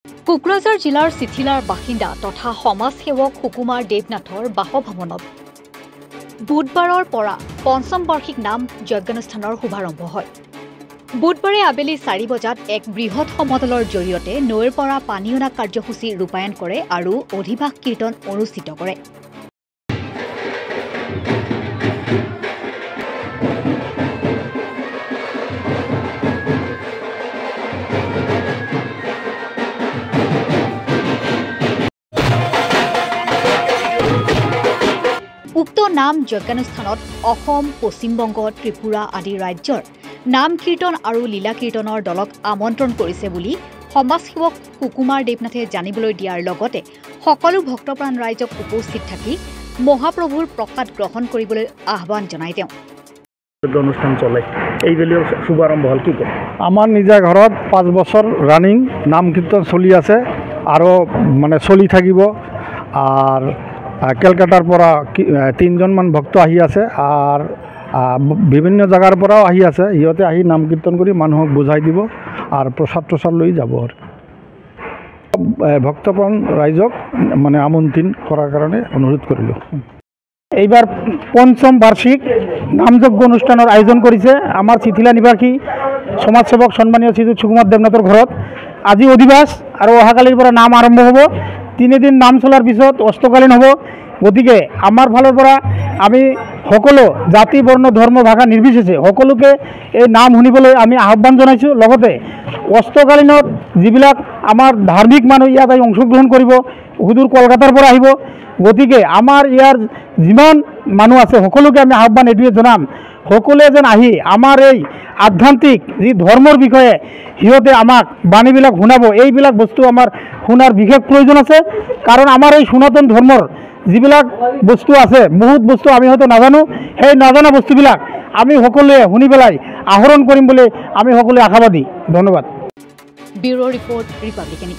কোকৰাঝাৰ জিলাৰ চিঠিলাৰ বাসিন্দা তথা সমাজসেৱক সুকুমাৰ দেৱনাথৰ বাসভৱনত বুধবাৰৰ পৰা পঞ্চম বাৰ্ষিক নাম যজ্ঞানুষ্ঠানৰ শুভাৰম্ভ হয়। বুধবাৰে আবেলি 4 বজাত এক বৃহৎ সমদলৰ জৰিয়তে নৈৰ পৰা পানী অনা কাৰ্যসূচী ৰূপায়ণ কৰে আৰু অধিবাস কীৰ্তন অনুষ্ঠিত কৰে। উক্ত নাম যজ্ঞানুষ্ঠানত অসম, পশ্চিমবংগ, ত্ৰিপুৰা আদি ৰাজ্যৰ নাম কীৰ্তন আৰু লীলা কীৰ্তনৰ দলক আমন্ত্ৰণ কৰিছে বুলি সমাজসেৱক সুকুমাৰ দেৱনাথে জানিবলৈ দিয়াৰ লগতে সকলো ভক্তপ্ৰাণ ৰাইজক উপস্থিত থাকি মহাপ্ৰভুৰ প্ৰসাদ গ্ৰহণ কৰিবলৈ আহ্বান জনায়। তেওঁ অনুষ্ঠান চলে এইবেলি শুভাৰম্ভ হল কি কয়? আমাৰ নিজা ঘৰত 5 বছৰ ৰানিং নাম কীৰ্তন চলি আছে আৰু মানে চলি থাকিব। আৰ কলকাতাৰ পৰা 3জন মান ভক্ত আহি আছে আৰ বিভিন্ন জায়গাৰ পৰাও আহি আছে। সিহঁতে আহি নাম কীৰ্তন কৰি মানুহক বুজাই দিব আৰু প্ৰসাদ লৈ যাব। আৰু ভক্তপ্ৰাণ ৰাইজক মানে আমন্ত্ৰণ কৰাৰ কাৰণে অনুৰোধ কৰিলোঁ। এইবাৰ পঞ্চম বাৰ্ষিক নামযজ্ঞ অনুষ্ঠানৰ আয়োজন কৰিছে আমাৰ চিঠিলা নিবাসী সমাজসেৱক সন্মানীয় শ্ৰীযুত সুকুমাৰ দেৱনাথৰ ঘৰত। আজি অধিবাস আৰু অহাকালিৰ পৰা নাম আৰম্ভ হ'ব। 3 দিন নাম চলাৰ পিছত অস্তকালীন হ'ব। গতিকে আমাৰ ফালৰ পৰা আমি সকলো জাতি, বৰ্ণ, ধৰ্ম, ভাষা নিৰ্বিশেষে সকলোকে এই নাম শুনিবলৈ আমি আহ্বান জনাইছোঁ। লগতে অস্তকালীনত যিবিলাক আমাৰ ধাৰ্মিক মানুহ ইয়াত আহি অংশগ্ৰহণ কৰিব, সুদূৰ কলকাতাৰ পৰা আহিব। গতিকে আমাৰ ইয়াৰ যিমান মানুহ আছে সকলোকে আমি আহ্বান এইটোৱে জনাম, সকলোৱে যেন আহি আমাৰ এই আধ্যাত্মিক যি ধৰ্মৰ বিষয়ে সিহঁতে আমাক বাণীবিলাক শুনাব। এইবিলাক বস্তু আমাৰ শুনাৰ বিশেষ প্ৰয়োজন আছে, কাৰণ আমাৰ এই সনাতন ধৰ্মৰ যিবিলাক বস্তু আছে, বহুত বস্তু আমি হয়তো নাজানো। সেই নাজানা বস্তুবিলাক আমি সকলোৱে শুনি পেলাই আহৰণ কৰিম বুলি আমি সকলোৱে আশাবাদী। ধন্যবাদ। Bureau' report, Republican.